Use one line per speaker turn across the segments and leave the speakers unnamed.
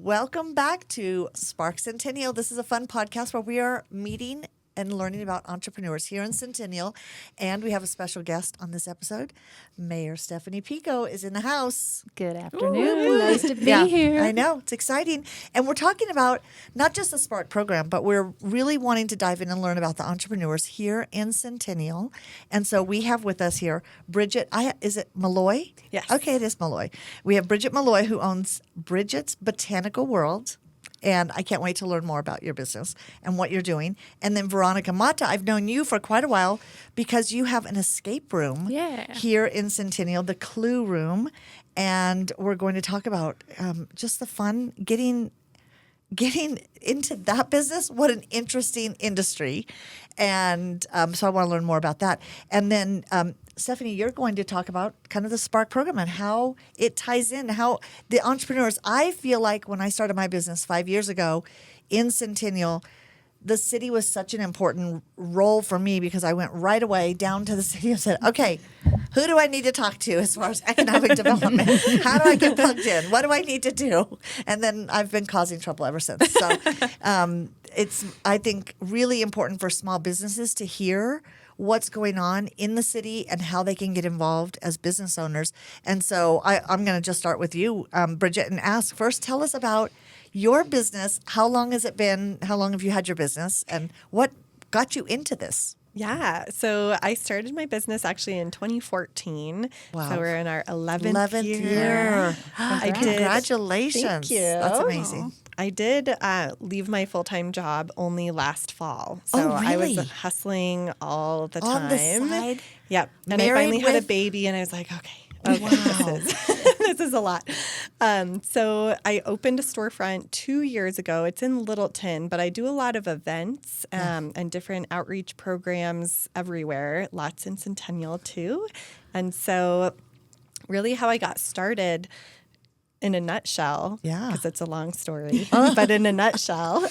welcome back to Spark Centennial. This is a fun podcast where we are meeting and learning about entrepreneurs here in Centennial. And we have a special guest on this episode. Mayor Stephanie Piko is in the house.
Good afternoon. Nice to be here.
I know. It's exciting. And we're talking about not just the Spark program, but we're really wanting to dive in and learn about the entrepreneurs here in Centennial. And so we have with us here Bridget. Is it Molloy?
Yes.
Okay, it is Molloy. We have Bridget Molloy, who owns Bridget's Botanical World. And I can't wait to learn more about your business and what you're doing. And then Veronica Mata, I've known you for quite a while because you have an escape room here in Centennial, the Clue Room. And we're going to talk about just the fun getting into that business. What an interesting industry. And so I want to learn more about that. And then Stephanie, you're going to talk about kind of the Spark program and how it ties in, how the entrepreneurs, I feel like when I started my business 5 years ago in Centennial, the city was such an important role for me because I went right away down to the city and said, okay, who do I need to talk to as far as economic development? How do I get plugged in? What do I need to do? And then I've been causing trouble ever since. So it's, I think, really important for small businesses to hear what's going on in the city and how they can get involved as business owners. And so I'm going to just start with you, Bridget, and ask first, tell us about your business. How long has it been? How long have you had your business? And what got you into this?
Yeah. So I started my business actually in 2014.
Wow.
So we're in our 11th year.
Congratulations.
Thank you.
That's amazing.
I did leave my full-time job only last fall. So I was hustling all the time.
On the side?
Yep. And I finally had a baby and I was like, okay, this is a lot. So I opened a storefront 2 years ago. It's in Littleton, but I do a lot of events and different outreach programs everywhere, lots in Centennial too. And so really how I got started in a nutshell, because it's a long story, but in a nutshell,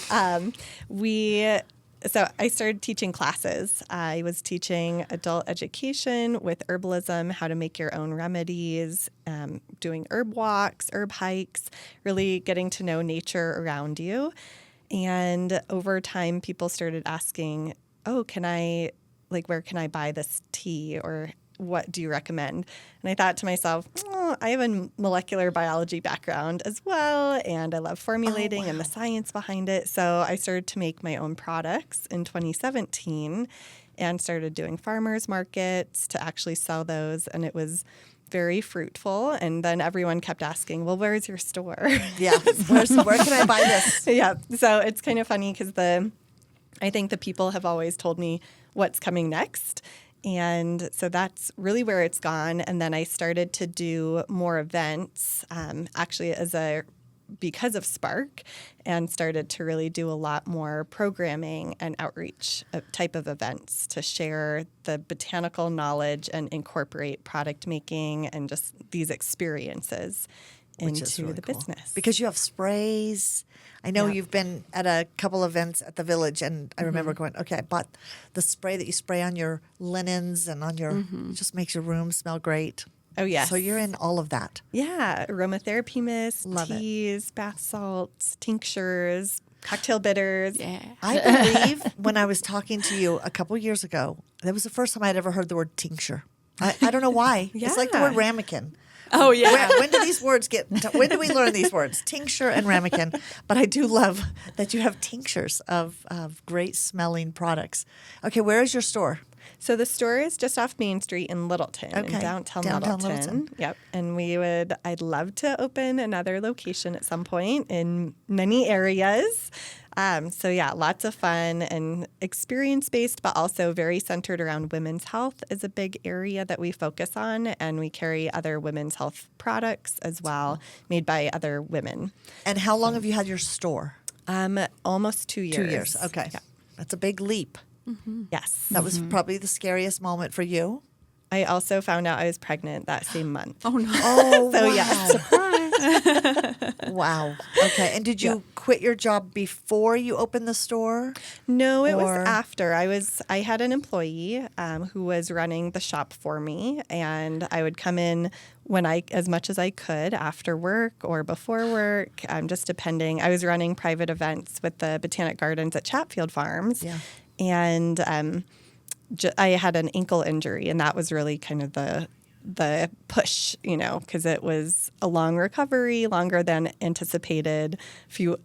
So I started teaching classes. I was teaching adult education with herbalism, how to make your own remedies, doing herb walks, herb hikes, really getting to know nature around you. And over time, people started asking, where can I buy this tea, or what do you recommend? And I thought to myself, I have a molecular biology background as well, and I love formulating and the science behind it. So I started to make my own products in 2017 and started doing farmers markets to actually sell those, and it was very fruitful. And then everyone kept asking, well, where's your store?
Yeah, where can I buy this?
Yeah, so it's kind of funny because I think the people have always told me what's coming next. And so that's really where it's gone. And then I started to do more events, actually because of Spark, and started to really do a lot more programming and outreach type of events to share the botanical knowledge and incorporate product making and just these experiences into really the business.
Because you have sprays. I know you've been at a couple events at the Village, and I remember going, okay, I bought the spray that you spray on your linens and on your, it just makes your room smell great.
Oh, yes.
So you're in all of that.
Yeah. Aromatherapy mist, teas, bath salts, tinctures, cocktail bitters.
Yeah.
I believe when I was talking to you a couple years ago, that was the first time I'd ever heard the word tincture. I don't know why. It's like the word ramekin.
Oh, yeah.
When do these words when do we learn these words? Tincture and ramekin. But I do love that you have tinctures of great smelling products. Okay, where is your store?
So the store is just off Main Street in Littleton, in downtown Littleton. Yep. And I'd love to open another location at some point in many areas. So yeah, lots of fun and experience-based, but also very centered around women's health is a big area that we focus on, and we carry other women's health products as well, made by other women.
And how long have you had your store?
Almost 2 years.
2 years, okay. Yeah. That's a big leap.
Mm-hmm. Yes.
That was probably the scariest moment for you.
I also found out I was pregnant that same month.
Oh, no.
Oh,
so
wow.
yes.
Surprise.
Wow. Okay. And did you quit your job before you opened the store?
No, it was
Or-
after. I had an employee who was running the shop for me, and I would come in as much as I could after work or before work, just depending. I was running private events with the Botanic Gardens at Chatfield Farms, and I had an ankle injury, and that was really kind of the push, because it was a long recovery, longer than anticipated. Few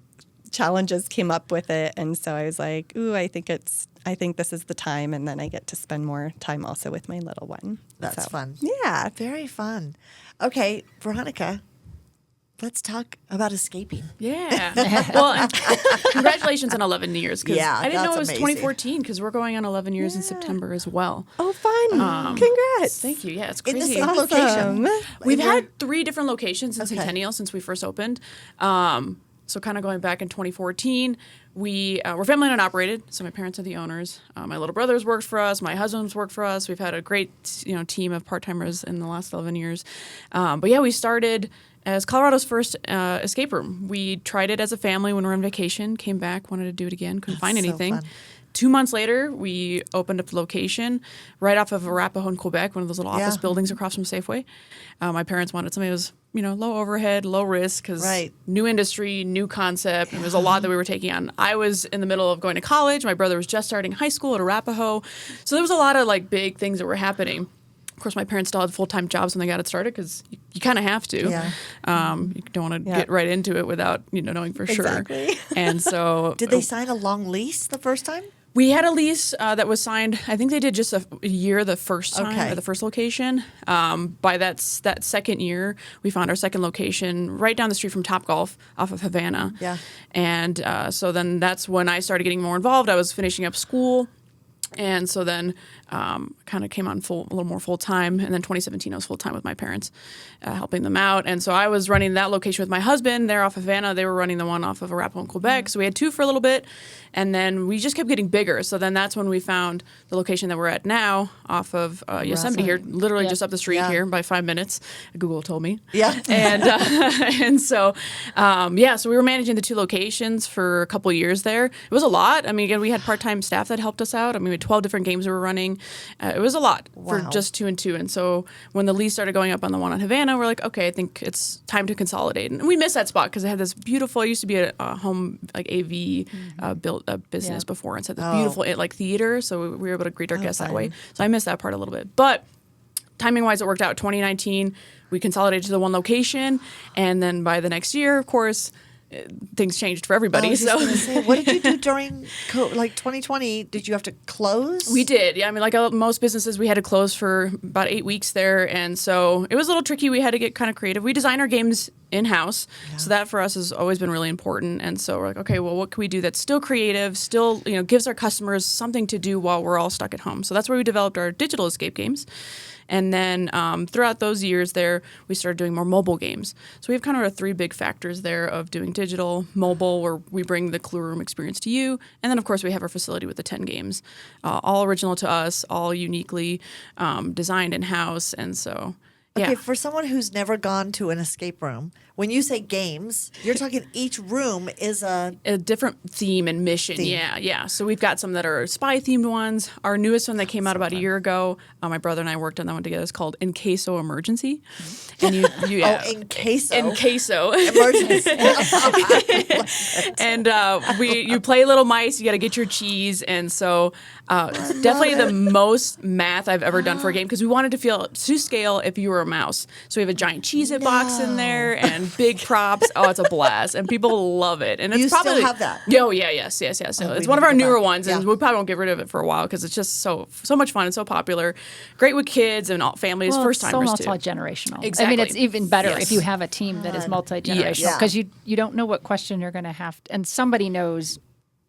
challenges came up with it, and so I was like, "Ooh, I think this is the time." And then I get to spend more time also with my little one.
That's fun.
Yeah,
Very fun. Okay, Veronica, let's talk about escaping.
Yeah. Well, and congratulations on 11 years. 'Cause
Yeah,
I didn't know
that's
it was
amazing.
2014 because we're going on 11 years in September as well.
Oh, fun! Congrats!
Thank you. Yeah, it's
In
crazy.
the same location.
We've
Where-
had 3 different locations in Centennial since we first opened. So kind of going back in 2014, we're family owned and operated. So my parents are the owners. My little brother's worked for us. My husband's worked for us. We've had a great team of part-timers in the last 11 years. But yeah, we started as Colorado's first escape room. We tried it as a family when we were on vacation, came back, wanted to do it again, couldn't find
so
anything.
fun.
2 months later, we opened up the location right off of Arapahoe in Quebec, one of those little office buildings across from Safeway. My parents wanted something that was, low overhead, low risk, because new industry, new concept, and there's a lot that we were taking on. I was in the middle of going to college. My brother was just starting high school at Arapahoe. So there was a lot of big things that were happening. Of course, my parents still had full-time jobs when they got it started because you kind of have to.
Yeah.
You don't want to get right into it without knowing for sure.
Exactly.
And so,
Did they sign a long lease the first time?
we had a lease that was signed. I think they did just a year the first time
Okay.
at the first location. By that second year, we found our second location right down the street from Topgolf off of Havana.
Yeah.
And so then that's when I started getting more involved. I was finishing up school. And so then kind of came on a little more full time. And then 2017, I was full time with my parents, helping them out. And so I was running that location with my husband. They're off of Havana. They were running the one off of Arapahoe in Quebec. So we had 2 for a little bit. And then we just kept getting bigger. So then that's when we found the location that we're at now off of Yosemite here, literally just up the street here by 5 minutes. Google told me.
Yeah.
And so, so we were managing the 2 locations for a couple of years there. It was a lot. I mean, again, we had part-time staff that helped us out. I mean, we had 12 different games we were running. It was a lot for just 2 and 2. And so when the lease started going up on the one on Havana, we're like, okay, I think it's time to consolidate. And we missed that spot because it had this beautiful, it used to be a home, like AV built a business before. And so this beautiful theater. So we were able to greet our guests that way. So I missed that part a little bit. But timing-wise, it worked out. 2019, we consolidated to the one location. And then by the next year, of course, things changed for everybody.
I was just gonna say, what did you do during 2020? Did you have to close?
We did. Yeah, I mean, like most businesses, we had to close for about 8 weeks there, and so it was a little tricky. We had to get kind of creative. We design our games in-house, so that for us has always been really important. And so we're like, okay, well, what can we do that's still creative, still gives our customers something to do while we're all stuck at home? So that's where we developed our digital escape games. And then throughout those years there, we started doing more mobile games. So we have kind of our 3 big factors there of doing digital, mobile, where we bring the Clue Room experience to you. And then, of course, we have our facility with the 10 games, all original to us, all uniquely designed in-house. And so,
Okay, for someone who's never gone to an escape room, when you say games, you're talking each room is a
different theme and mission. Yeah. So we've got some that are spy-themed ones. Our newest one that came out about a year ago, my brother and I worked on that one together. It's called In Queso Emergency. And you
In Queso.
In Queso.
Emergency.
And you play little mice. You got to get your cheese. And so it's definitely the most math I've ever done for a game because we wanted to feel to scale if you were a mouse. So we have a giant Cheez-It box in there and big props. Oh, it's a blast. And people love it. And it's
You
probably,
still have that?
Oh, yeah, yes. So it's
we
one of
need
our
to go
newer
back.
ones. And
Yeah.
we probably won't get rid of it for a while because it's just so much fun and so popular. Great with kids and all families, first timers
it's
too.
so multi-generational.
Exactly.
I mean, it's even better
Yes.
if you have a team that is multi-generational
Yeah.
because you don't know what question you're going to have. And somebody knows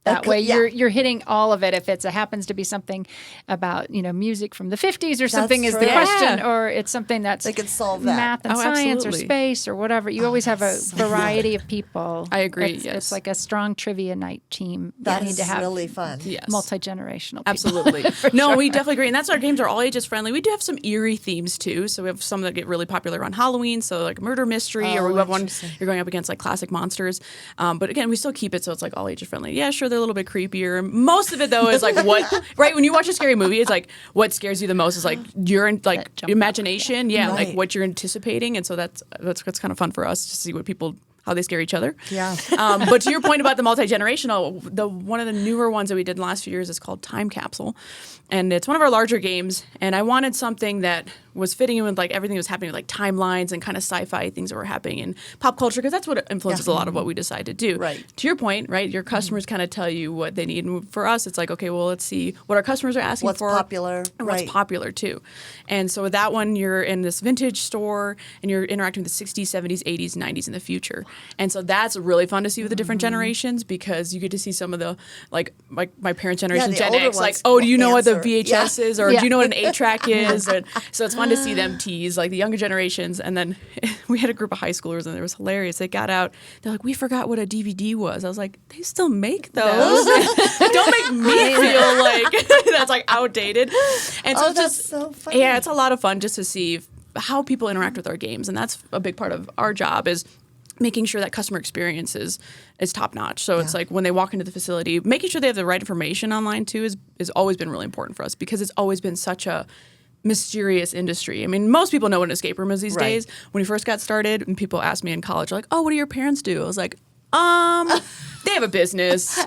That way
yeah.
you're hitting all of it. If it happens to be something about, music from the 50s or something is
true.
the
Yeah.
question, or it's something that's
They can solve that.
math and
Oh,
science or
absolutely.
space or whatever. You always have a
that's so
variety of people.
I agree,
It's,
yes.
it's like a strong trivia night team.
That
you need
is
to have
really fun.
Yes.
multi-generational people.
Absolutely. No, we definitely agree. And that's our games are all ages friendly. We do have some eerie themes too. So we have some that get really popular around Halloween. So like murder mystery, or we have one
interesting.
you're going up against like classic monsters. But again, we still keep it so it's like all ages friendly. Yeah, sure, they're a little bit creepier. Most of it though is like what right when you watch a scary movie, it's like what scares you the most is like your like
jump
imagination. Yeah,
Right.
like what you're anticipating. And so that's kind of fun for us to see what people how they scare each other.
Yeah.
But to your point about the multi-generational, one of the newer ones that we did in the last few years is called Time Capsule. And it's one of our larger games. And I wanted something that was fitting in with like everything that was happening with like timelines and kind of sci-fi things that were happening in pop culture, because that's what influences a lot of what we decide to do.
Right.
To your point, right, your customers kind of tell you what they need. And for us, it's like, okay, well, let's see what our customers are asking
What's
for.
popular,
And
right.
what's popular too. And so with that one, you're in this vintage store and you're interacting with the 60s, 70s, 80s, 90s in the future. And so that's really fun to see with the different generations, because you get to see some of the, like my parents' generation,
the
Gen
older
X, like,
ones
oh, do you know what the
answer.
VHS
Yeah.
is? Or
Yeah.
do you know what an 8-track is? And so it's fun to see them tease, like the younger generations. And then we had a group of high schoolers and it was hilarious. They got out, they're like, we forgot what a DVD was. I was like, they still make those. Don't make me feel like that's like outdated. And so
Oh,
it's
that's
just,
so funny.
yeah, it's a lot of fun just to see how people interact with our games. And that's a big part of our job, is making sure that customer experience is top notch. So it's like when they walk into the facility, making sure they have the right information online too is always been really important for us, because it's always been such a mysterious industry. I mean, most people know what an escape room is these
Right.
days. When we first got started and people asked me in college, like, oh, what do your parents do? I was like, they have a business,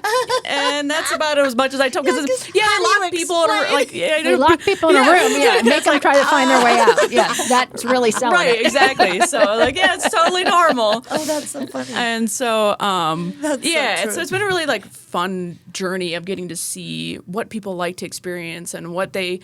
and that's about as much as I told. Because they lock people in a, like
They lock people in a room, make them try to find their way out. Yeah, that's really selling
right,
it.
exactly. So like, yeah, it's totally normal.
Oh, that's so funny.
And so,
That's so
yeah,
true.
it's been a really like fun journey of getting to see what people like to experience and what they're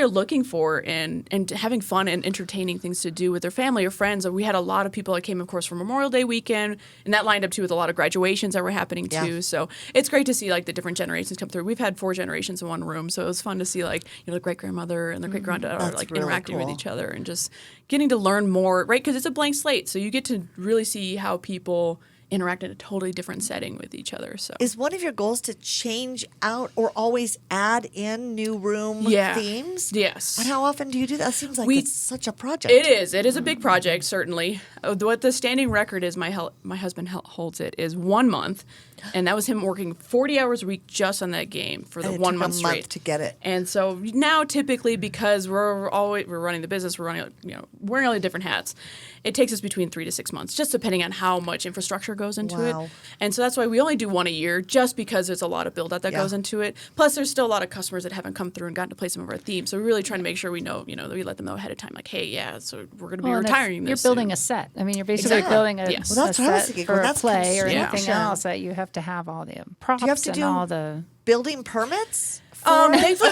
looking for, and having fun and entertaining things to do with their family or friends. And we had a lot of people that came, of course, for Memorial Day weekend, and that lined up too with a lot of graduations that were happening
Yeah.
too. So it's great to see like the different generations come through. We've had 4 generations in one room, so it was fun to see like the great grandmother and the great granddaughter
That's
like
really
interacting with
cool.
each other and just getting to learn more, right? Because it's a blank slate, so you get to really see how people interact in a totally different setting with each other. So
Is one of your goals to change out or always add in new room themes?
Yes.
And how often do you do that? It seems like
We-
it's such a project.
It is. It is a big project, certainly. What the standing record is, my husband holds it, is 1 month. And that was him working 40 hours a week just on that game for the
And it
1
took
month
a
straight.
month to get it.
And so now, typically, because we're running the business, we're running, wearing all the different hats, it takes us between 3 to 6 months, just depending on how much infrastructure goes into
Wow.
it. And so that's why we only do one a year, just because there's a lot of build out that
Yeah.
goes into it. Plus, there's still a lot of customers that haven't come through and gotten to play some of our themes. So we're really trying to make sure we know, that we let them know ahead of time, like, hey, yeah, so we're going to be
Well, and
retiring
you're
this.
building
soon.
a set. I mean, you're basically
Exactly.
building a,
Yes.
Well, that's
a
what I was
set
thinking.
for
When
a
that's
play or anything
construction.
else, that you have to have all the props
Do you have to
and
do
all the.
building permits?
Thankfully,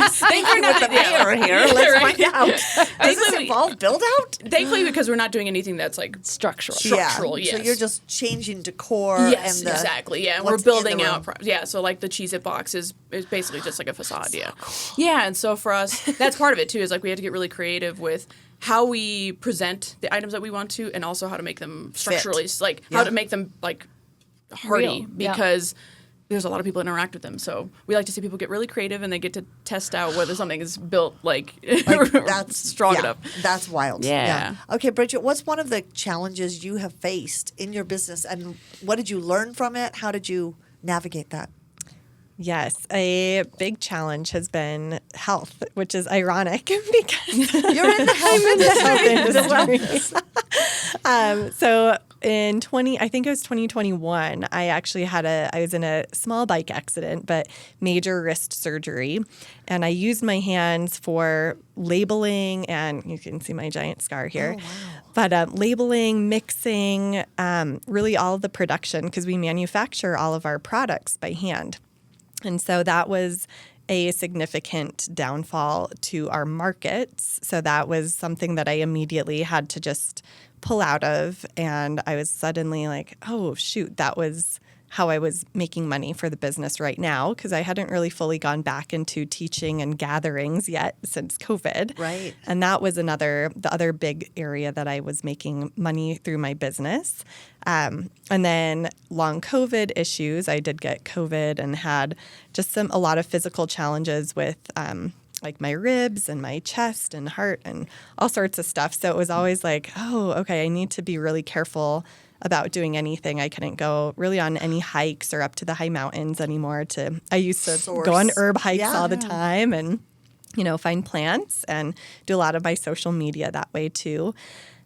Thinking with the mayor here. Let's
Right.
find out. Does this
Thankfully-
involve build out?
Thankfully, because we're not doing anything that's like
Structural.
structural,
Yeah. So
yes.
you're just changing decor
Yes,
and the,
exactly. Yeah, and we're
what's in the
building
room.
out. So like the Cheez-It box is basically just like a facade. Yeah, yeah. And so for us, that's part of it too. Is like we had to get really creative with how we present the items that we want to, and also how to make them structurally, like how
Yeah.
to make them like hardy,
Real, yeah.
because there's a lot of people that interact with them. So we like to see people get really creative, and they get to test out whether something is built like
That's
strong
yeah,
enough.
That's wild.
Yeah.
Okay, Bridget, what's one of the challenges you have faced in your business, and what did you learn from it? How did you navigate that?
Yes, a big challenge has been health, which is ironic because
You're in the health industry.
So in I think it was 2021, I actually I was in a small bike accident, but major wrist surgery. And I used my hands for labeling, and you can see my giant scar here.
Oh, wow.
But labeling, mixing, really all of the production, because we manufacture all of our products by hand. And so that was a significant downfall to our markets. So that was something that I immediately had to just pull out of. And I was suddenly like, oh, shoot, that was how I was making money for the business right now, because I hadn't really fully gone back into teaching and gatherings yet since COVID.
Right.
And that was the other big area that I was making money through my business. And then long COVID issues, I did get COVID and had just a lot of physical challenges with like my ribs and my chest and heart and all sorts of stuff. So it was always like, oh, okay, I need to be really careful about doing anything. I couldn't go really on any hikes or up to the high mountains anymore. I used to go on herb hikes all the time and, find plants and do a lot of my social media that way too.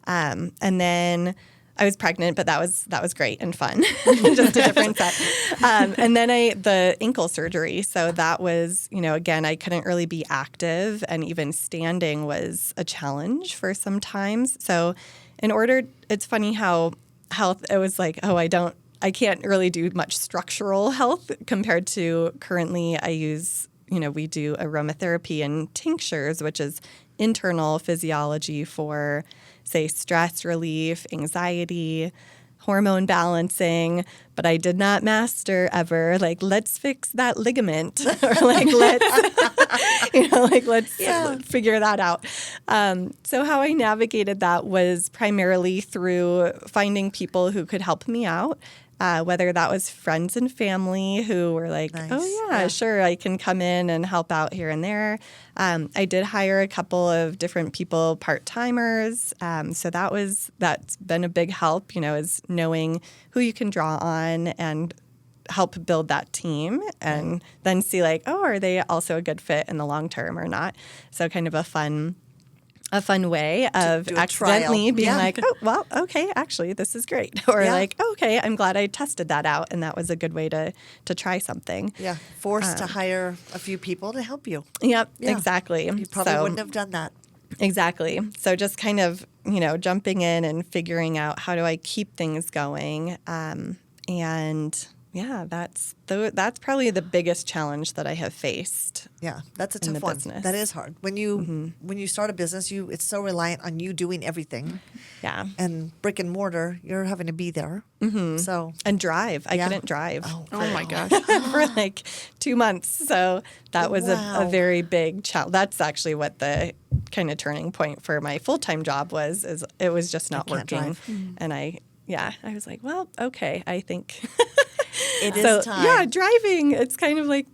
And then I was pregnant, but that was great and fun, just a different set. And then the ankle surgery. So that was, again, I couldn't really be active, and even standing was a challenge for some times. So it's funny how health, it was like, oh, I can't really do much structural health compared to currently I use, we do aromatherapy and tinctures, which is internal physiology for, say, stress relief, anxiety, hormone balancing, but I did not master ever, like, let's fix that ligament or let's figure that out. So how I navigated that was primarily through finding people who could help me out. Whether that was friends and family who were like, nice. Oh, yeah, sure, I can come in and help out here and there. I did hire a couple of different people, part-timers. So that's been a big help, is knowing who you can draw on and help build that team and then see like, oh, are they also a good fit in the long term or not? So kind of a fun way of accidentally being like, oh, well, okay, actually, this is great. Or like, oh, okay, I'm glad I tested that out. And that was a good way to try something.
Yeah. Forced to hire a few people to help you.
Yep, exactly.
You probably wouldn't have done that.
Exactly. So just kind of, jumping in and figuring out how do I keep things going. And yeah, that's probably the biggest challenge that I have faced.
Yeah, that's a tough one.
Business.
That is hard. When you start a business, it's so reliant on you doing everything.
Yeah.
And brick and mortar, you're having to be there. Mm-hmm. So
and drive. I couldn't drive.
Oh my gosh.
For like 2 months. So that was a very big challenge. That's actually what the kind of turning point for my full-time job was. Is it was just not working. And I was like, well, okay, I think
it is time.
Yeah, driving. It's kind of like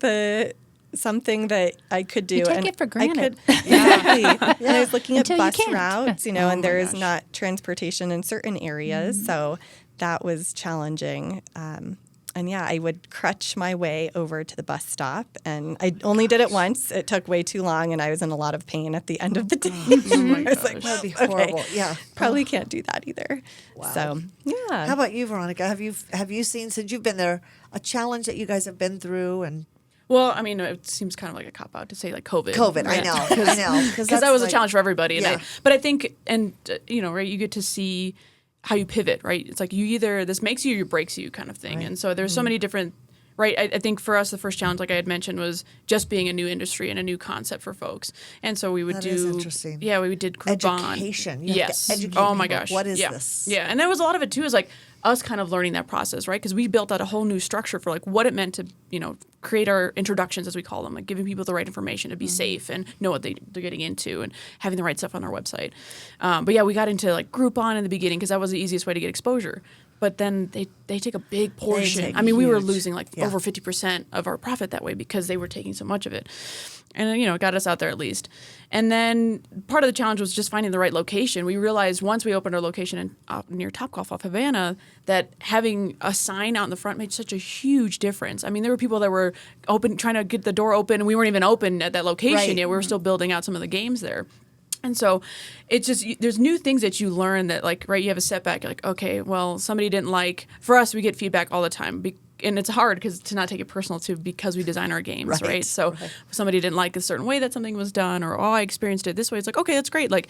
something that I could do.
You take it for granted.
Exactly. And I was looking at
Until
bus routes, and there is
gosh.
not transportation in certain areas. So that was challenging. And I would crutch my way over to the bus stop. And I only did it once. It took way too long, and I was in a lot my end of the day.
Oh my
I was like,
gosh.
That would be horrible.
Okay,
Yeah.
probably can't do that either.
Wow.
So, yeah.
How about you, Veronica? Have you seen, since you've been there, a challenge that you guys have been through? And
Well, I mean, it seems kind of like a cop-out to say like COVID.
I know.
Because that was a challenge for everybody.
Yeah.
But I think, right, you get to see how you pivot, right? It's like this makes you or breaks you kind of thing. Right. And so there's so many different, right? I think for us, the first challenge, like I had mentioned, was just being a new industry and a new concept for folks. And so we would
That is interesting.
Yeah, we did Groupon.
Education. You have
Yes.
to educate
Oh my
people.
gosh.
What is
yeah.
this?
Yeah. And there was a lot of it too, is like us kind of learning that process, right? Because we built out a whole new structure for like what it meant to, create our introductions, as we call them, like giving people the right information to be safe and know what they're getting into and having the right stuff on our website. But yeah, we got into like Groupon in the beginning because that was the easiest way to get exposure. But then they take a big portion. I mean, we were losing like over 50% of our profit that way because they were taking so much of it. And it got us out there at least. And then part of the challenge was just finding the right location. We realized once we opened our location near Topgolf off Havana that having a sign out in the front made such a huge difference. I mean, there were people that were trying to get the door open, and we weren't even open at that location yet. We were still building out some of the games there. And so it's just, there's new things that you learn that, like, right, you have a setback. You're like, okay, well, somebody didn't like, for us, we get feedback all the time. And it's hard to not take it personal too, because we design our games, right? So if somebody didn't like a certain way that something was done, or, oh, I experienced it this way. It's like, okay, that's great. Like,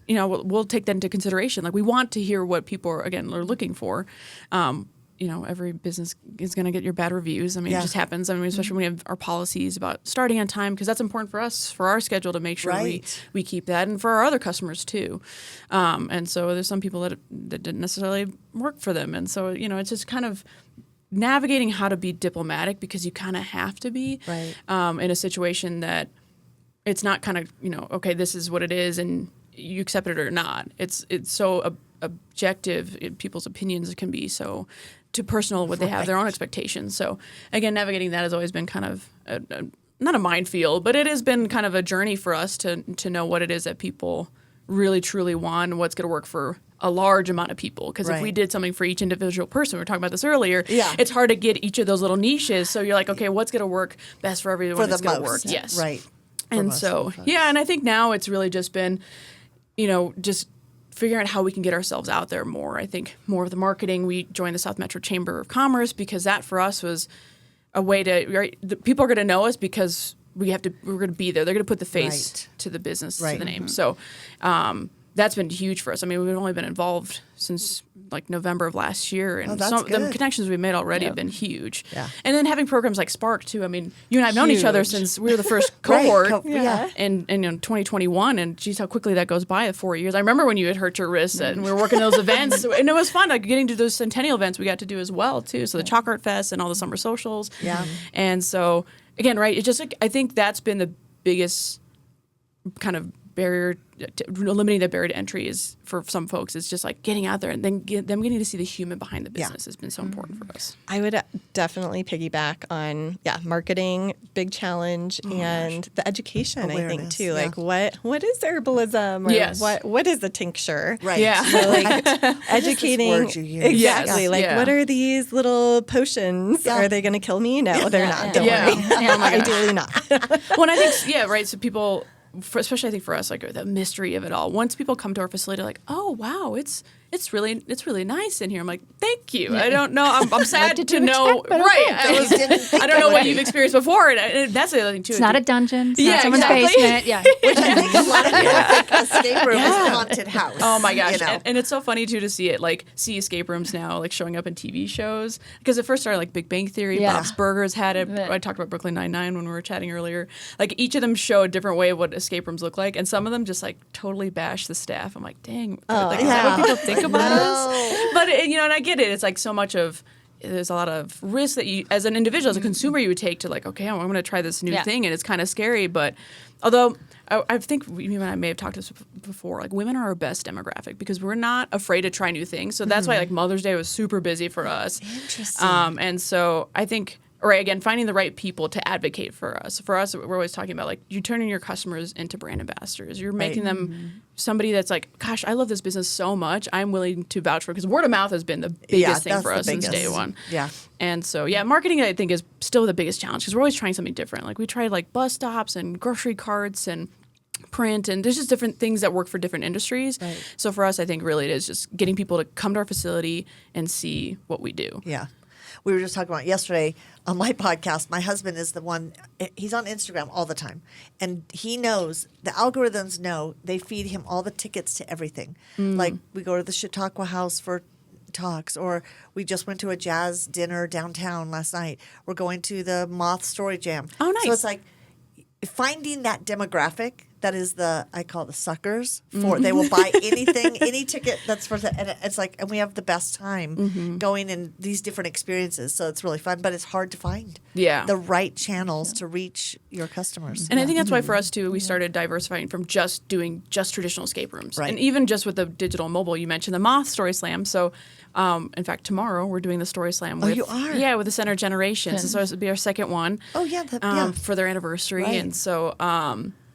we'll take that into consideration. Like, we want to hear what people are looking for. Every business is going to get your bad reviews. I mean, it just happens. I mean, especially when we have our policies about starting on time, because that's important for us, for our schedule, to make sure we keep that, and for our other customers too. And so there's some people that didn't necessarily work for them. And so, it's just kind of navigating how to be diplomatic, because you kind of have to be
Right.
In a situation that it's not kind of, okay, this is what it is and you accept it or not. It's so objective. People's opinions can be so too personal, what they have, their own expectations. So again, navigating that has always been kind of not a minefield, but it has been kind of a journey for us to know what it is that people really truly want and what's going to work for a large amount of people. Because if we did something for each individual person, we were talking about this earlier, it's hard to get each of those little niches. So you're like, okay, what's going to work best for everyone?
For the
that's going to
most.
work. Yes.
Right.
And so, and I think now it's really just been, just figuring out how we can get ourselves out there more. I think more of the marketing. We joined the South Metro Chamber of Commerce because that for us was a way to, people are going to know us because we're going to be there. They're going to put the face to the business, to the name. So that's been huge for us. I mean, we've only been involved since like November of last year, and the connections we've made already have been huge. Yeah. And then having programs like Spark too. I mean, you and I have known each other since we were the first cohort in 2021, and geez, how quickly that goes by, 4 years. I remember when you had hurt your wrist and we were working those events, and it was fun, like getting to those Centennial events we got to do as well too. So the Chalk Art Fest and all the summer socials. Yeah. And so again, right, it's just like, I think that's been the biggest kind of barrier, eliminating that barrier to entry is for some folks. It's just like getting out there and then them getting to see the human behind the business has been so important for us.
I would definitely piggyback on marketing, big challenge, and the education. Awareness, I think too. Like what is herbalism? Or what is a tincture? Right. Yeah. So like educating exactly. Like what are these little potions? Yeah. Are they going to kill me? No, they're not. Don't worry. Ideally not.
Well, and I think right. So people. Especially I think for us, like the mystery of it all. Once people come to our facility, like, oh wow, it's really nice in here. I'm like, thank you. I don't know. I'm sad to know. I don't know what you've experienced before, and that's the other thing too.
It's not a dungeon. It's not someone's basement. Yeah,
which I think a lot of people think escape room is a haunted house.
Oh my gosh, and it's so funny too to see it, like see escape rooms now, like showing up in TV shows. Because it first started like Big Bang Theory. Bob's Burgers had it. I talked about Brooklyn Nine-Nine when we were chatting earlier. Like each of them show a different way of what escape rooms look like, and some of them just like totally bash the staff. I'm like, dang, is that what people think about us? But and I get it. It's like so much of there's a lot of risk that you, as an individual, as a consumer, you would take to like, okay, I'm going to try this new thing, and it's kind of scary. But although I think you and I may have talked to this before, like women are our best demographic because we're not afraid to try new things. So that's why like Mother's Day was super busy for us. Interesting. And so I think. Right, again, finding the right people to advocate for us. For us, we're always talking about, like, you're turning your customers into brand ambassadors. You're making them somebody that's like, gosh, I love this business so much. I'm willing to vouch for it. Because word of mouth has been the biggest thing for us since day one. Yeah. And so, marketing, I think, is still the biggest challenge because we're always trying something different. Like, we tried, like, bus stops and grocery carts and print, and there's just different things that work for different industries. Right. So for us, I think really it is just getting people to come to our facility and see what we do.
Yeah. We were just talking about yesterday on my podcast. My husband is the one, he's on Instagram all the time. And he knows, the algorithms know, they feed him all the tickets to everything. Like we go to the Chautauqua House for talks, or we just went to a jazz dinner downtown last night. We're going to the Moth Story Jam. Oh, nice. So it's like finding that demographic. That is I call it the suckers. They will buy anything, any ticket that's for and it's like, and we have the best time going in these different experiences. So it's really fun, but it's hard to find the right channels to reach your customers.
And I think that's why for us too, we started diversifying from just doing traditional escape rooms. Right. And even just with the digital and mobile, you mentioned the Moth StorySlam. So in fact, tomorrow we're doing the StorySlam with,
you are?
Yeah, with the Center Generations. So this will be our second one.
Oh yeah,
for their anniversary. Right. And so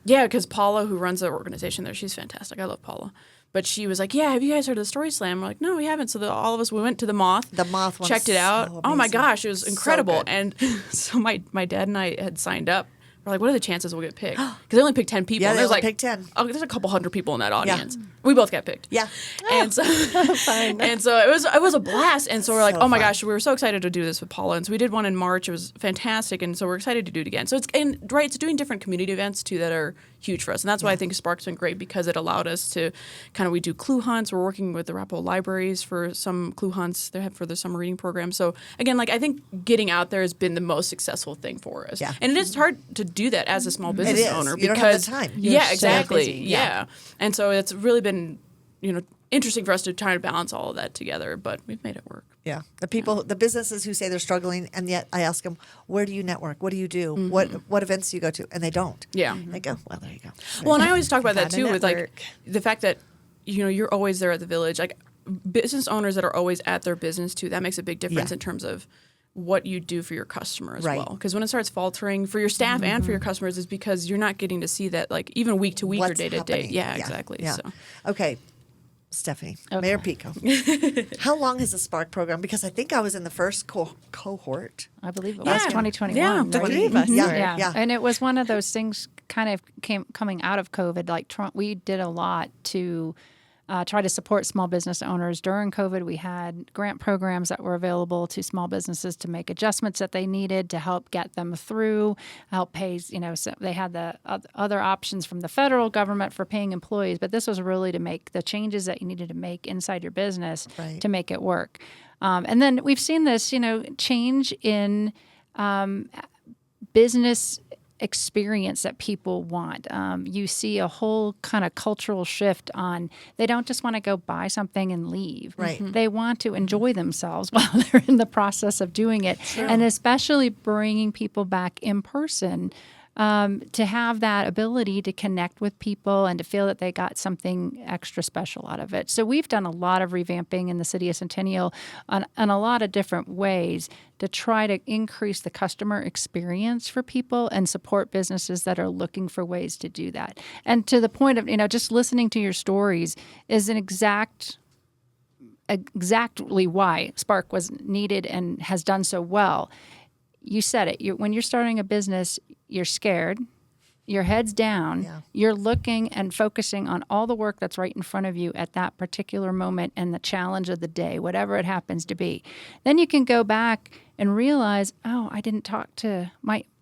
yeah, because Paula, who runs the organization there, she's fantastic. I love Paula. But she was like, have you guys heard of the StorySlam? We're like, no, we haven't. So all of us, we went to the Moth. The Moth one. Checked it out. So oh, my gosh, it was incredible. So and so my dad and I had signed up. We're like, what are the chances we'll get picked? Because they only picked 10 people.
Yeah,
and
there's
like,
picked 10.
Oh, there's a couple hundred people in that audience. Yeah. We both got picked.
Yeah.
And so and so it was a blast. And so we're like, oh my gosh, we were so excited to do this with Paula. And so we did one in March. It was fantastic. And so we're excited to do it again. So it's doing different community events too that are huge for us. And that's why I think Spark's been great because it allowed us to we do clue hunts. We're working with the Arapahoe libraries for some clue hunts they have for the summer reading program. So again, like I think getting out there has been the most successful thing for us. Yeah. And it is hard to do that as a small business owner
because you don't have the time.
Yeah, exactly. Yeah. And so it's really been, interesting for us to try to balance all of that together, but we've made it work.
Yeah. The businesses who say they're struggling, and yet I ask them, where do you network? What do you do? What events do you go to? And they don't.
Yeah.
They go, well, there you go.
Well, and I always talk about that
Gotta
too, with like
network.
the fact that, you're always there at the village. Like business owners that are always at their business too, that makes a big difference in terms of what you do for your customer as well. Because when it starts faltering for your staff and for your customers is because you're not getting to see that, like, even week to week or
What's
day to day.
happening.
Yeah, exactly.
Yeah.
So.
Okay. Stephanie,
Okay.
Mayor Piko. How long is the Spark program? Because I think I was in the first cohort.
I believe it
Yeah.
was 2021.
Yeah,
right?
the three of us
Yeah.
were.
Yeah.
And it was one of those things kind of coming out of COVID. Like we did a lot to try to support small business owners. During COVID, we had grant programs that were available to small businesses to make adjustments that they needed to help get them through, help pay, so they had the other options from the federal government for paying employees, but this was really to make the changes that you needed to make inside your business
Right.
to make it work. And then we've seen this, change in business experience that people want. You see a whole kind of cultural shift on they don't just want to go buy something and leave.
Right.
They want to enjoy themselves while they're in the process of doing it. And especially bringing people back in person to have that ability to connect with people and to feel that they got something extra special out of it. So we've done a lot of revamping in the city of Centennial on a lot of different ways to try to increase the customer experience for people and support businesses that are looking for ways to do that. And to the point of, just listening to your stories is exactly why Spark was needed and has done so well. You said it. When you're starting a business, you're scared. Your head's down.
Yeah.
You're looking and focusing on all the work that's right in front of you at that particular moment and the challenge of the day, whatever it happens to be. Then you can go back and realize, oh, I didn't talk to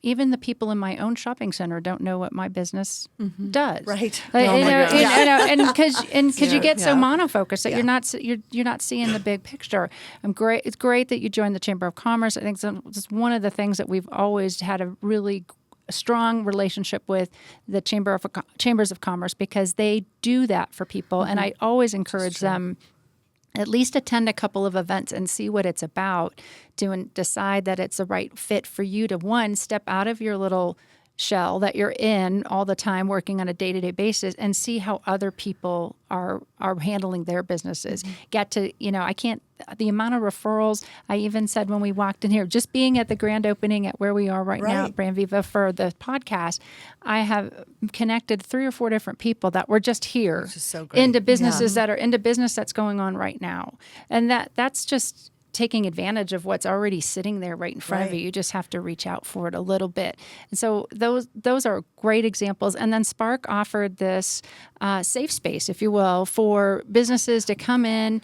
even the people in my own shopping center don't know what my business does.
Right.
Like,
Oh my gosh.
and because you get so
Yeah.
monofocused that
Yeah.
you're not seeing the big picture. It's great that you joined the Chamber of Commerce. I think it's one of the things that we've always had a really strong relationship with the Chambers of Commerce because they do that for people, and I always encourage them. At least attend a couple of events and see what it's about to decide that it's the right fit for you to, one, step out of your little shell that you're in all the time working on a day-to-day basis and see how other people are handling their businesses. Get to, the amount of referrals, I even said when we walked in here, just being at the grand opening at where we are right now at Brand Viva for the podcast, I have connected 3 or 4 different people that were just here
so great.
into businesses that are into business that's going on right now. And that's just taking advantage of what's already sitting there right in front of you. You just have to reach out for it a little bit. And so those are great examples. And then Spark offered this safe space, if you will, for businesses to come in,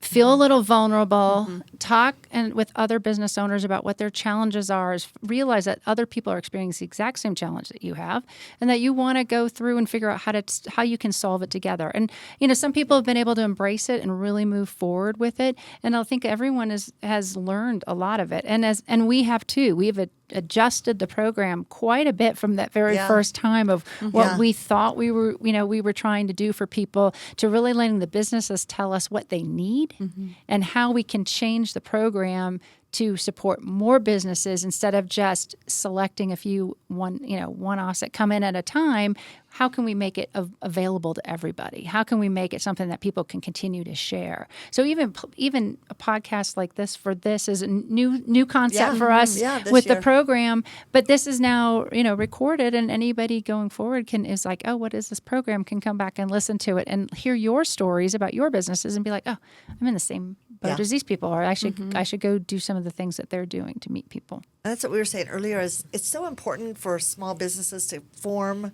feel a little vulnerable, talk with other business owners about what their challenges are, realize that other people are experiencing the exact same challenge that you have, and that you want to go through and figure out how you can solve it together. And, some people have been able to embrace it and really move forward with it. And I think everyone has learned a lot of it. And we have too. We've adjusted the program quite a bit from that very first time of what we thought we were trying to do for people to really letting the businesses tell us what they need and how we can change the program to support more businesses instead of just selecting a few one-offs that come in at a time. How can we make it available to everybody? How can we make it something that people can continue to share? So even a podcast like this is a new concept for us with the program. But this is now recorded, and anybody going forward is like, oh, what is this program? Can come back and listen to it and hear your stories about your businesses and be like, oh, I'm in the same boat as these people, or I should go do some of the things that they're doing to meet people.
And that's what we were saying earlier. Is it's so important for small businesses to form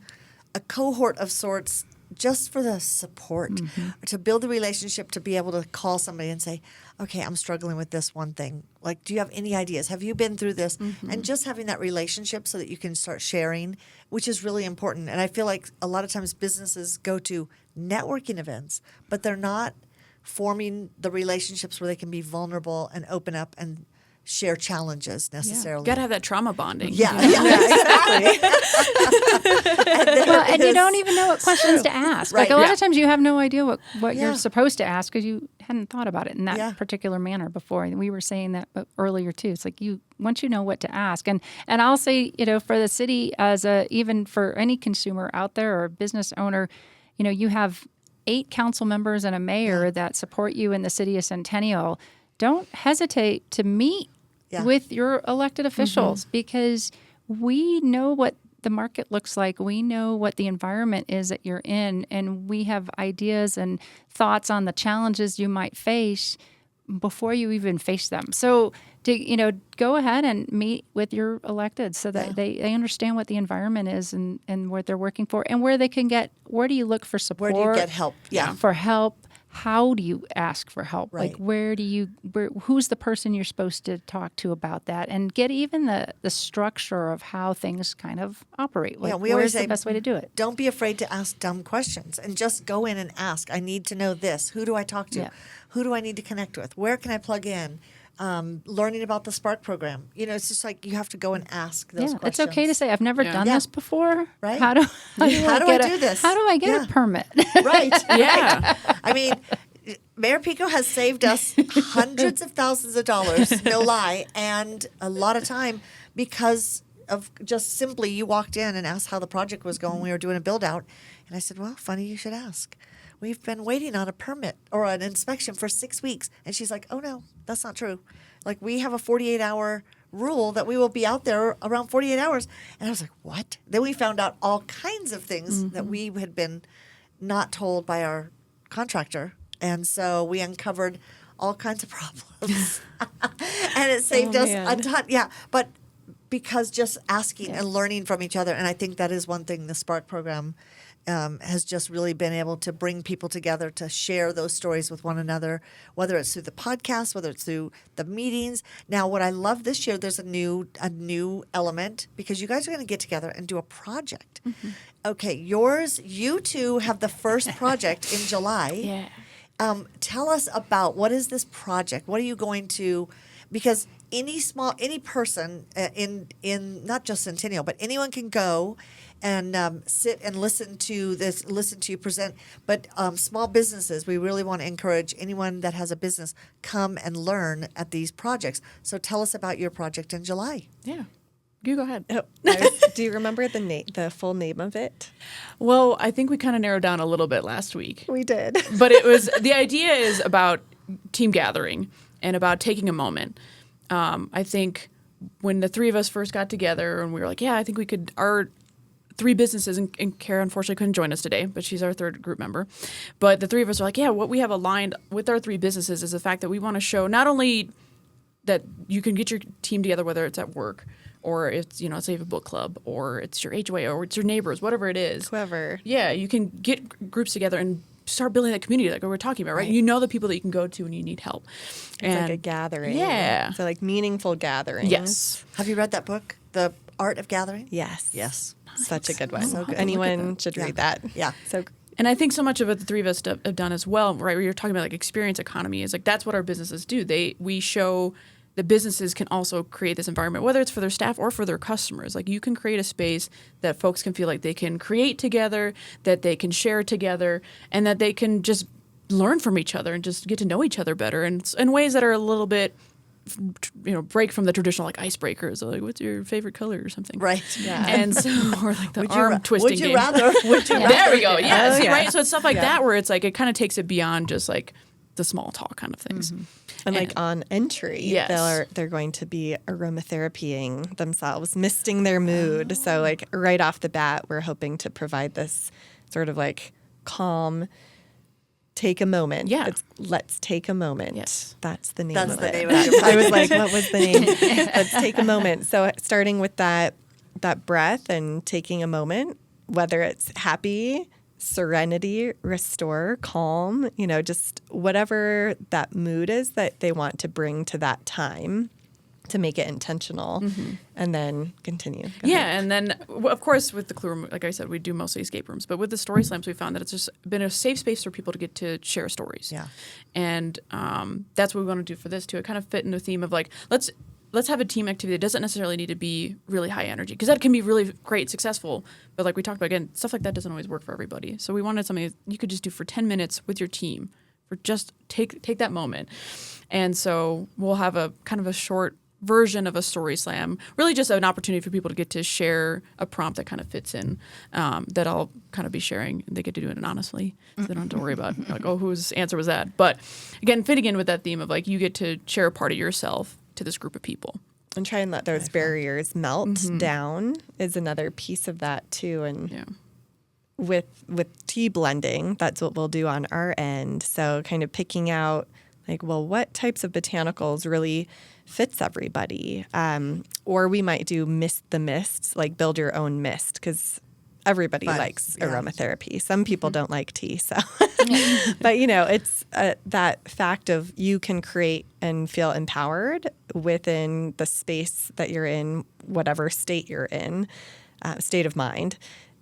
a cohort of sorts just for the support, to build a relationship, to be able to call somebody and say, okay, I'm struggling with this one thing. Like, do you have any ideas? Have you been through this? And just having that relationship so that you can start sharing, which is really important. And I feel like a lot of times businesses go to networking events, but they're not forming the relationships where they can be vulnerable and open up and share challenges necessarily.
Got to have that trauma bonding.
Yeah,
you know?
exactly.
Well, and you don't even know what questions to ask.
Right.
Like a lot
Yeah.
of times you have no idea what
Yeah.
you're supposed to ask because you hadn't thought about it in that
Yeah.
particular manner before. And we were saying that earlier too. It's like once you know what to ask. And I'll say, for the city even for any consumer out there or business owner, you have 8 council members and a mayor that support you in the city of Centennial. Don't hesitate to meet with your elected officials because we know what the market looks like. We know what the environment is that you're in, and we have ideas and thoughts on the challenges you might face before you even face them. So to go ahead and meet with your elected so that they understand what the environment is and what they're working for and where do you look for support?
Where do you get help? Yeah.
For help. How do you ask for help?
Right.
Like who's the person you're supposed to talk to about that, and get even the structure of how things kind of operate. Like,
we always
where's
say
the best way to do it?
Don't be afraid to ask dumb questions and just go in and ask. I need to know this. Who do I talk to?
Yeah.
Who do I need to connect with? Where can I plug in? Learning about the Spark program. It's just like you have to go and ask those questions.
It's okay to say, I've never done
Yeah.
this before.
Right.
How do I
do this?
How do I get a permit?
Right.
Yeah.
I mean, Mayor Piko has saved us hundreds of thousands of dollars, no lie, and a lot of time because of just simply you walked in and asked how the project was going. We were doing a build out. And I said, well, funny you should ask. We've been waiting on a permit or an inspection for 6 weeks. And she's like, oh, no, that's not true. Like, we have a 48-hour rule that we will be out there around 48 hours. And I was like, what? Then we found out all kinds of things that we had been not told by our contractor. And so we uncovered all kinds of problems. And it saved us a ton. Yeah. But because just asking and learning from each other. And I think that is one thing the Spark program has just really been able to bring people together to share those stories with one another, whether it's through the podcast, whether it's through the meetings. Now, what I love this year, there's a new element because you guys are going to get together and do a project. Mm-hmm. Okay, you two have the first project in July.
Yeah.
Tell us about what is this project? What are you going to? Because any person in not just Centennial, but anyone can go and sit and listen to you present. But small businesses, we really want to encourage anyone that has a business come and learn at these projects. So tell us about your project in July.
Yeah. You go ahead.
Do you remember the full name of it?
Well, I think we kind of narrowed down a little bit last week.
We did.
But the idea is about team gathering and about taking a moment. I think when the three of us first got together and we were like, I think we could, our 3 businesses, and Kara unfortunately couldn't join us today, but she's our third group member. But the 3 of us are like, what we have aligned with our 3 businesses is the fact that we want to show not only that you can get your team together, whether it's at work or it's, say you have a book club or it's your HOA or it's your neighbors, whatever it is.
Whoever.
Yeah, you can get groups together and start building that community like we were talking about, right? You know the people that you can go to when you need help.
It's like a gathering.
Yeah.
So like meaningful gatherings.
Yes.
Have you read that book, The Art of Gathering?
Yes.
Yes.
Such a good one.
So good.
Anyone should read that.
Yeah.
So
And I think so much of what the 3 of us have done as well, right? Where you're talking about like experience economy is like that's what our businesses do. We show the businesses can also create this environment, whether it's for their staff or for their customers. Like you can create a space that folks can feel like they can create together, that they can share together, and that they can just learn from each other and just get to know each other better in ways that are a little bit, break from the traditional like icebreakers, like what's your favorite color or something.
Right.
yeah.
And so, or like the arm twisting
Would you
game.
rather? Would you rather?
There we go. Yes,
Oh, yeah.
right. So it's stuff like that where it's like it kind of takes it beyond just like the small talk kind of things.
Mm-hmm. And like on entry,
Yes.
they're going to be aromatherapying themselves, misting their mood. So like right off the bat, we're hoping to provide this sort of like calm, take a moment.
Yeah.
Let's take a moment.
Yes.
That's the name
That's
of
the
it.
name of your
I was like, what was the name? Let's take a moment. So starting with that breath and taking a moment, whether it's happy, serenity, restore, calm, just whatever that mood is that they want to bring to that time to make it intentional and then continue. Go
Yeah,
ahead.
and then of course with the Clue Room, like I said, we do mostly escape rooms. But with the Story Slams, we found that it's just been a safe space for people to get to share stories.
Yeah.
And that's what we want to do for this too. It kind of fit in the theme of like, let's let's have a team activity that doesn't necessarily need to be really high energy, because that can be really great, successful. But like we talked about, again, stuff like that doesn't always work for everybody. So we wanted something you could just do for 10 minutes with your team, for just take that moment. And so we'll have a kind of a short version of a StorySlam, really just an opportunity for people to get to share a prompt that kind of fits in, that I'll kind of be sharing. They get to do it anonymously, so they don't have to worry about like, oh, whose answer was that? But again, fitting in with that theme of like, you get to share a part of yourself to this group of people.
And try and let those barriers melt down is another piece of that too. And with tea blending, that's what we'll do on our end. So kind of picking out like, well, what types of botanicals really fits everybody? Or we might do mist the mists, like build your own mist, because everybody likes aromatherapy. Some people don't like tea, so. But, you know, it's that fact of you can create and feel empowered within the space that you're in, whatever state you're in, state of mind.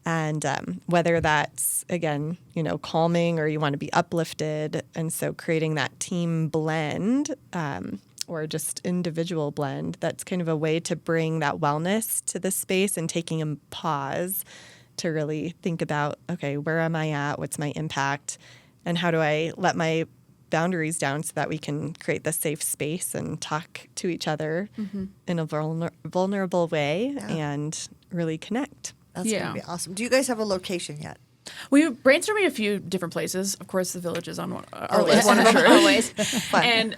And whether that's, again, you know, calming or you want to be uplifted. And so creating that team blend or just individual blend, that's kind of a way to bring that wellness to the space and taking a pause to really think about, okay, where am I at? What's my impact? And how do I let my boundaries down so that we can create the safe space and talk to each other in a vulnerable way and really connect.
That's going to be awesome. Do you guys have a location yet?
We were brainstorming a few different places. Of course, the Village is on our list. One of
always.
And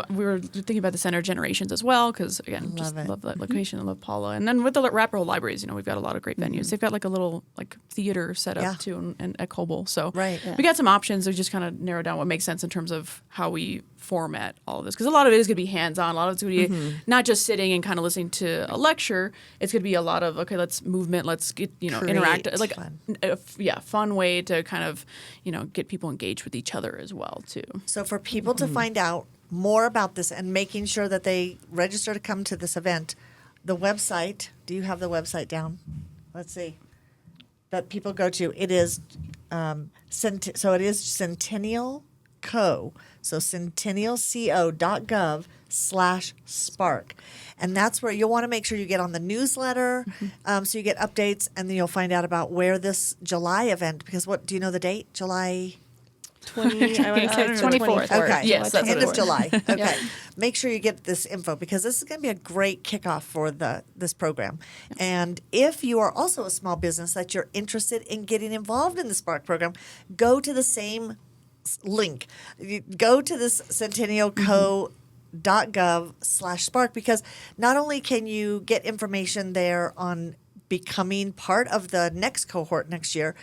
we were thinking about the Center Generations as well, because again, love that location. I love Paula. And then with the Wrapper Libraries, you know, we've got a lot of great venues. They've got like a little like theater set up too, and at Coble. So we got some options. We just kind of narrowed down what makes sense in terms of how we format all of this, because a lot of it is going to be hands-on. A lot of it's going to be not just sitting and kind of listening to a lecture. It's going to be a lot of, okay, let's movement, let's get, you know, interact, like fun way to kind of, you know, get people engaged with each other as well too.
So for people to find out more about this and making sure that they register to come to this event, the website, do you have the website down? Let's see. That people go to. It is so it is Centennial Co. So centennialco.gov/spark. And that's where you'll want to make sure you get on the newsletter, so you get updates, and then you'll find out about where this July event, because what, do you know the date? July
24th.
Okay.
Yes, that's
end
what
of
it
July. Okay. Make sure you get this info, because this is going to be a great kickoff for this program. And if you are also a small business that you're interested in getting involved in the Spark program, go to the same link. You go to this centennialco.gov/spark, because not only can you get information there on becoming part of the next cohort next year,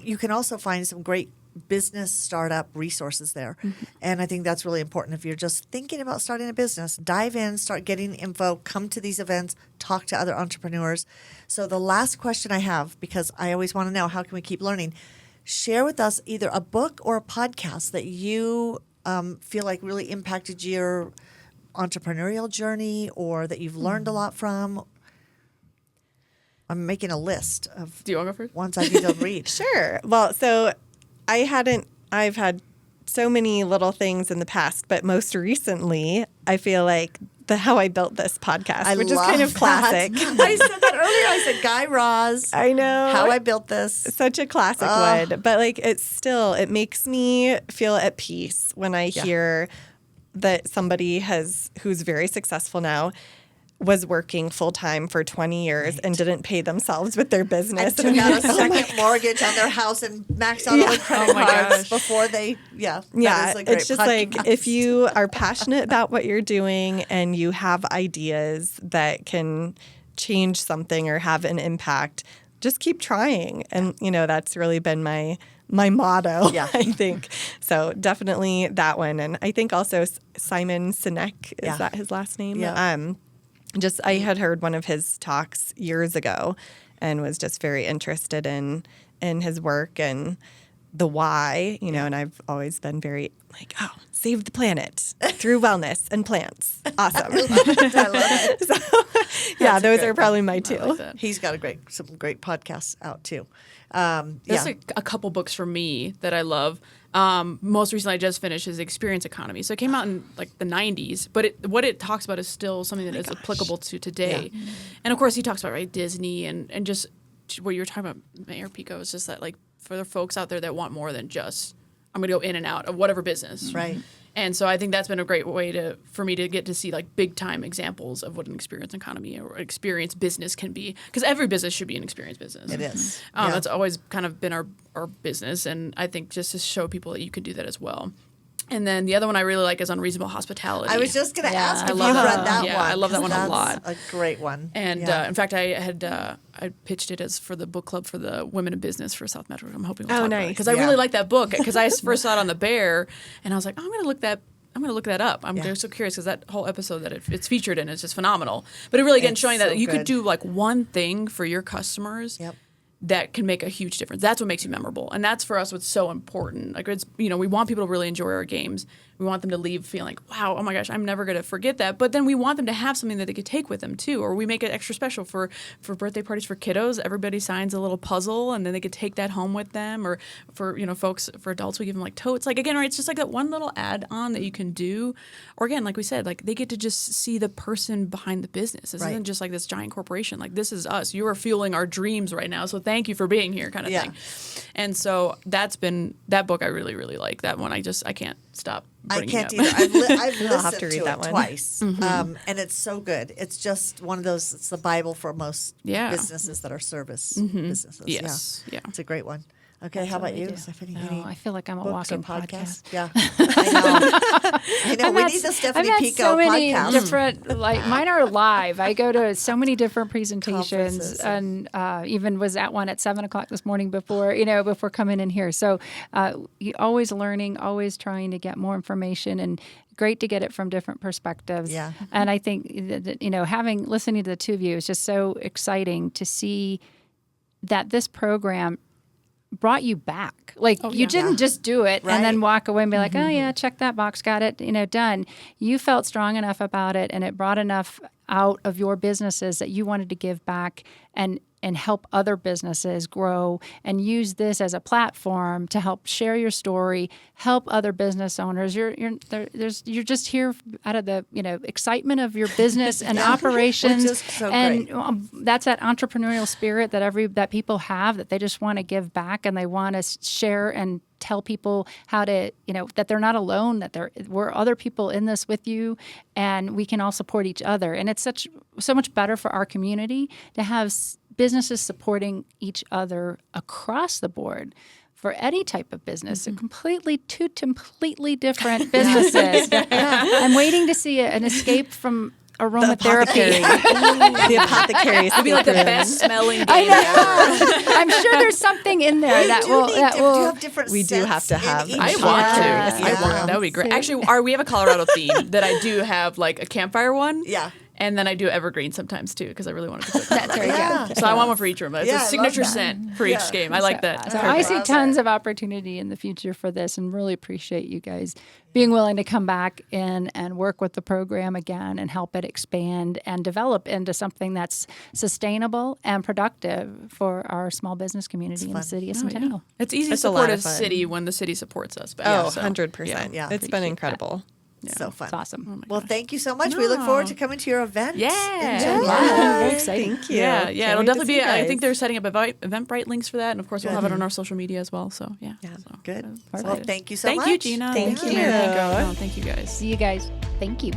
you can also find some great business startup resources there. And I think that's really important. If you're just thinking about starting a business, dive in, start getting info, come to these events, talk to other entrepreneurs. So the last question I have, because I always want to know, how can we keep learning? Share with us either a book or a podcast that you feel like really impacted your entrepreneurial journey, or that you've learned a lot from. I'm making a list of
Do you want to go first?
ones I need to read.
Sure. Well, so I've had so many little things in the past, but most recently, I feel like How I Built This podcast, which is kind of classic.
I said that earlier. I said Guy Raz.
I know.
How I Built This.
Such a classic one. But like, it makes me feel at peace when I hear that somebody who's very successful now was working full-time for 20 years and didn't pay themselves with their business.
And took out a second mortgage on their house and maxed out all their credit cards before they, that is a great
it's just
podcast.
like, if you are passionate about what you're doing and you have ideas that can change something or have an impact, just keep trying. And, you know, that's really been my motto, I think. So definitely that one. And I think also Simon Sinek, is that his last name?
Yeah.
I had heard one of his talks years ago and was just very interested in his work. And the why, and I've always been very like, save the planet through wellness and plants. Awesome.
I love it.
So, those are probably my two.
I like that.
He's got some great podcasts out too.
There's a couple books for me that I love. Most recently, I just finished his Experience Economy. So it came out in like the 90s, but what it talks about is still something that is applicable to today. Yeah. And of course, he talks about Disney and just what you were talking about, Mayor Piko, is just that like for the folks out there that want more than just I'm going to go in and out of whatever business.
Right.
And so I think that's been a great way for me to get to see like big time examples of what an experience economy or experience business can be. Because every business should be an experience business.
It is.
That's always kind of been our business. And I think just to show people that you can do that as well. And then the other one I really like is Unreasonable Hospitality.
I was just going to ask if
I
you've
love
read that
yeah,
one.
I love that one a lot.
A great one.
And in fact, I pitched it as for the book club for the women in business for South Metro. I'm hoping we'll talk about it because I really like that book because I first saw it on the Bear and I was like, I'm going to look that up. I'm so curious because that whole episode that it's featured in is just phenomenal. But it really again showing that you could do like one thing for your customers. Yep. That can make a huge difference. That's what makes you memorable. And that's for us what's so important. Like it's, we want people to really enjoy our games. We want them to leave feeling like, wow, oh my gosh, I'm never going to forget that. But then we want them to have something that they could take with them too. Or we make it extra special for birthday parties for kiddos. Everybody signs a little puzzle and then they could take that home with them. Or for, folks, for adults, we give them like totes. Like again, right, it's just like that one little add-on that you can do. Or again, like we said, like they get to just see the person behind the business. This isn't just like this giant corporation. Like this is us. You are fueling our dreams right now. So thank you for being here kind of thing. And so that book I really, really like. That one I can't stop.
I can't either. I've listened
have to read that one
twice, and it's so good. It's just one of those. It's the Bible for most businesses that are service businesses.
Yes,
it's a great one. Okay, how about you, Stephanie?
I feel like I'm a walking podcast.
Yeah, I know. We need the Stephanie Piko
so many
podcast.
different, like mine are live. I go to so many different presentations, and even was at one at 7:00 this morning before coming in here. So you always learning, always trying to get more information and. Great to get it from different perspectives. Yeah. And I think that, listening to the two of you is just so exciting to see that this program brought you back. Like you didn't just do it and then walk away and be like, oh yeah, check that box, got it, done. You felt strong enough about it and it brought enough out of your businesses that you wanted to give back and help other businesses grow and use this as a platform to help share your story, help other business owners. You're just here out of the excitement of your business and operations, and that's that entrepreneurial spirit that people have, that they just want to give back and they want to share and tell people how to, that they're not alone, that we're other people in this with you, and we can all support each other. And it's so much better for our community to have businesses supporting each other across the board for any type of business, two completely different businesses. I'm waiting to see an escape from aromatherapy.
The apothecaries.
It'll be like the best smelling game ever.
I'm sure there's something in there that will.
Do have different
we do have to have.
I want to. That would be great. Actually, we have a Colorado theme that I do have like a campfire one.
Yeah.
And then I do evergreen sometimes too because I really want to cook.
That's very good.
So I want one for each room. It's a signature scent for each game. I like that.
So I see tons of opportunity in the future for this, and really appreciate you guys being willing to come back in and work with the program again and help it expand and develop into something that's sustainable and productive for our small business community in the city of Centennial.
Yeah. It's easy to support a city when the city supports us back.
100%. Yeah. It's been incredible.
Yeah. So fun.
It's awesome.
Well, thank you so much. We look forward to coming to your event.
Very exciting.
Thank you.
Yeah. It'll definitely be. I think they're setting up Eventbrite links for that, and of course we'll have it on our social media as well. So
good. Well, thank you so much.
Thank you, Gina.
Thank you.
Thank you, guys.
See you guys. Thank you.